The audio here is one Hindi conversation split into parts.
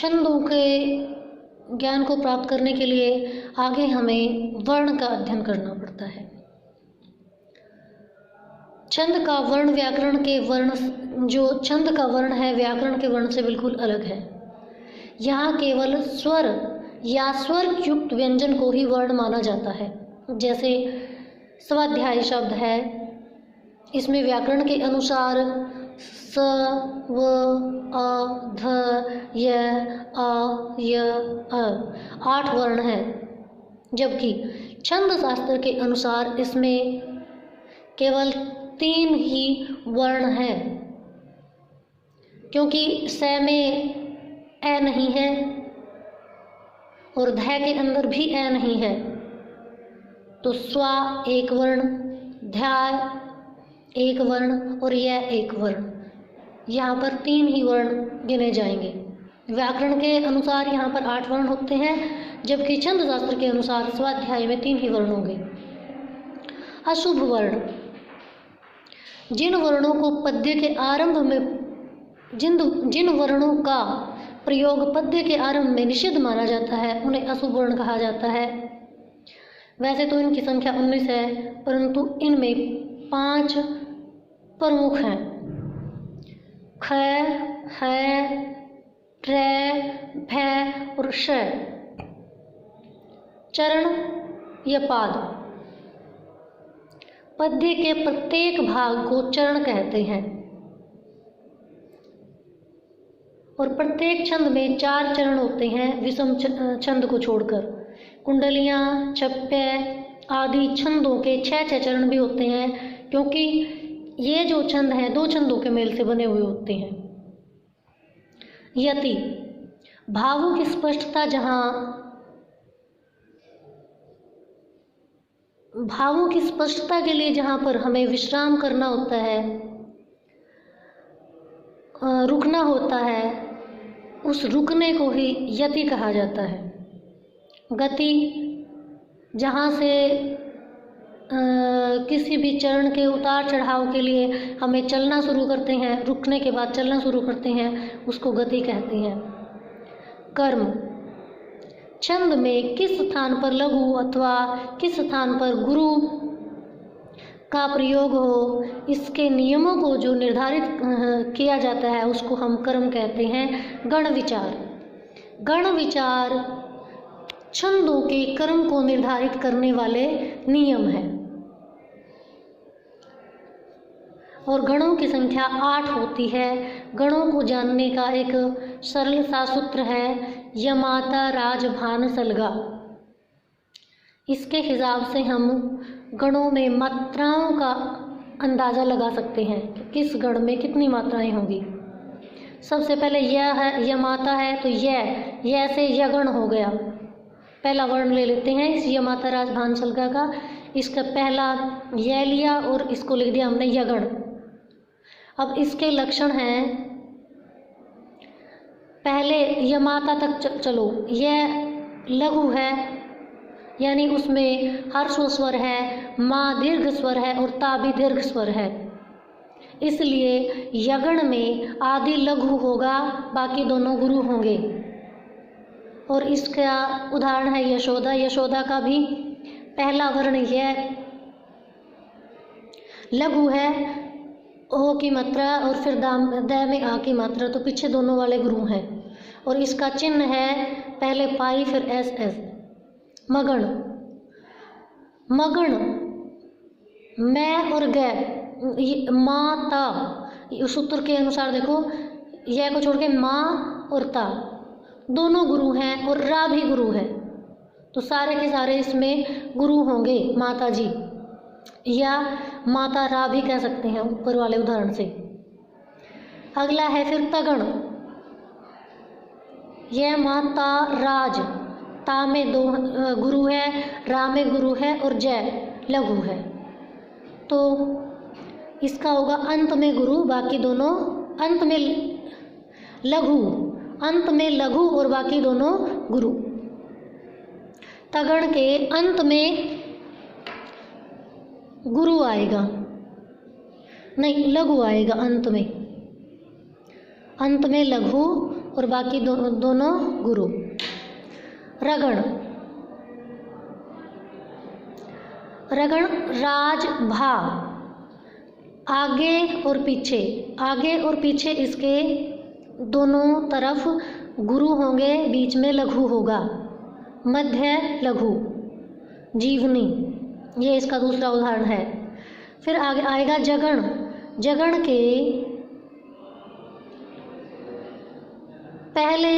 छंदों के ज्ञान को प्राप्त करने के लिए आगे हमें वर्ण का अध्ययन करना पड़ता है। छंद का वर्ण व्याकरण के वर्ण, जो छंद का वर्ण है व्याकरण के वर्ण से बिल्कुल अलग है। यहाँ केवल स्वर या स्वर युक्त व्यंजन को ही वर्ण माना जाता है। जैसे स्वाध्याय शब्द है, इसमें व्याकरण के अनुसार स, व, अ, ध, य, अ, य, अ 8 वर्ण हैं, जबकि छंद शास्त्र के अनुसार इसमें केवल 3 ही वर्ण हैं, क्योंकि स में ए नहीं है और ध के अंदर भी ए नहीं है, तो स्वा 1 वर्ण, ध्या 1 वर्ण और यह 1 वर्ण। यहाँ पर 3 ही वर्ण गिने जाएंगे। व्याकरण के अनुसार यहाँ पर 8 वर्ण होते हैं, जबकि छंद शास्त्र के अनुसार स्वाध्याय में 3 ही वर्ण होंगे। अशुभ वर्ण, जिन वर्णों को पद्य के आरंभ में जिन वर्णों का प्रयोग पद्य के आरंभ में निषिद्ध माना जाता है उन्हें अशुभ वर्ण कहा जाता है। वैसे तो इनकी संख्या 19 है, परंतु इनमें 5 प्रमुख हैं। ख, है, ट्रै, भै और श। चरण या पाद, पद्य के प्रत्येक भाग को चरण कहते हैं और प्रत्येक छंद में 4 चरण होते हैं विषम छंद को छोड़कर। कुंडलियाँ, छप्पे आदि छंदों के 6 चरण भी होते हैं, क्योंकि ये जो छंद हैं 2 छंदों के मेल से बने हुए होते हैं। यति, भावों की स्पष्टता, भावों की स्पष्टता के लिए जहाँ पर हमें विश्राम करना होता है, रुकना होता है, उस रुकने को ही यति कहा जाता है। गति, जहाँ से किसी भी चरण के उतार चढ़ाव के लिए हमें चलना शुरू करते हैं, रुकने के बाद चलना शुरू करते हैं, उसको गति कहते हैं। कर्म, छंद में किस स्थान पर लघु अथवा किस स्थान पर गुरु का प्रयोग हो, इसके नियमों को जो निर्धारित किया जाता है उसको हम कर्म कहते हैं। गण विचार, गण विचार छंदों के कर्म को निर्धारित करने वाले नियम हैं और गणों की संख्या 8 होती है। गणों को जानने का एक सरल सा सूत्र है यमाता राज भान सलगा। इसके हिसाब से हम गणों में मात्राओं का अंदाज़ा लगा सकते हैं कि किस गण में कितनी मात्राएं होंगी। सबसे पहले यह है, यमाता है तो यह से यगण हो गया। पहला वर्ण ले लेते हैं इस यमाता राज भान सलगा का। इसका पहला यह लिया और इसको लिख दिया हमने यगण। अब इसके लक्षण हैं, पहले यमाता तक चलो, यह लघु है यानी उसमें हर्ष स्वर है, माँ दीर्घ स्वर है और ता भी दीर्घ स्वर है, इसलिए यगण में आदि लघु होगा, बाकी दोनों गुरु होंगे। और इसका उदाहरण है यशोदा। यशोदा का भी पहला वर्ण यह लघु है, ओ की मात्रा और फिर द में आ की मात्रा, तो पीछे दोनों वाले गुरु हैं। और इसका चिन्ह है पहले पाई फिर एस। मगण, मगण मैं और ग, माता सूत्र के अनुसार देखो, यह को छोड़ के माँ और ता दोनों गुरु हैं और रा भी गुरु है, तो सारे के सारे इसमें गुरु होंगे माता जी, या माता रा भी कह सकते हैं ऊपर वाले उदाहरण से। अगला है फिर तगण, यह माता राज, ता में 2 गुरु है, रा में गुरु है और जय लघु है, तो इसका होगा अंत में गुरु, बाकी दोनों अंत में लघु, अंत में लघु और बाकी दोनों गुरु। तगण के अंत में गुरु आएगा, नहीं लघु आएगा अंत में लघु और बाकी दोनों गुरु। रगण, रगण राज भा, आगे और पीछे, आगे और पीछे इसके दोनों तरफ गुरु होंगे, बीच में लघु होगा, मध्य लघु। जीवनी, ये इसका दूसरा उदाहरण है। फिर आगे आएगा जगण, जगण के पहले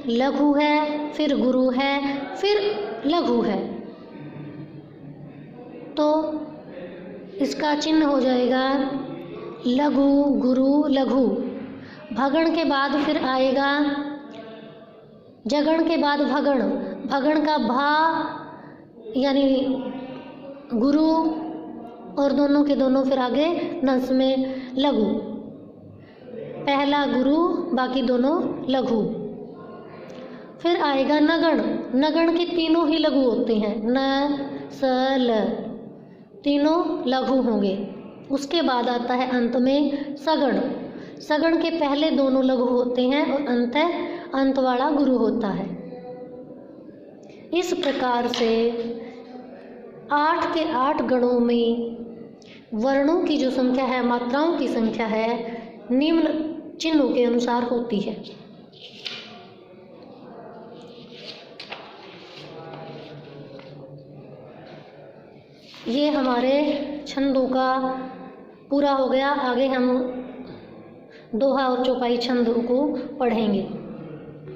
लघु है, फिर गुरु है, फिर लघु है, तो इसका चिन्ह हो जाएगा लघु गुरु लघु। भगण के बाद फिर आएगा, जगण के बाद भगण, भगण का भा यानी गुरु और दोनों के दोनों फिर आगे नंस में लघु, पहला गुरु बाकी दोनों लघु। फिर आएगा नगण, नगण के तीनों ही लघु होते हैं, न स ल, तीनों लघु होंगे। उसके बाद आता है अंत में सगण, सगण के पहले दोनों लघु होते हैं और अंत वाला गुरु होता है। इस प्रकार से 8 के 8 गणों में वर्णों की जो संख्या है, मात्राओं की संख्या है, निम्न चिन्हों के अनुसार होती है। ये हमारे छंदों का पूरा हो गया। आगे हम दोहा और चौपाई छंदों को पढ़ेंगे।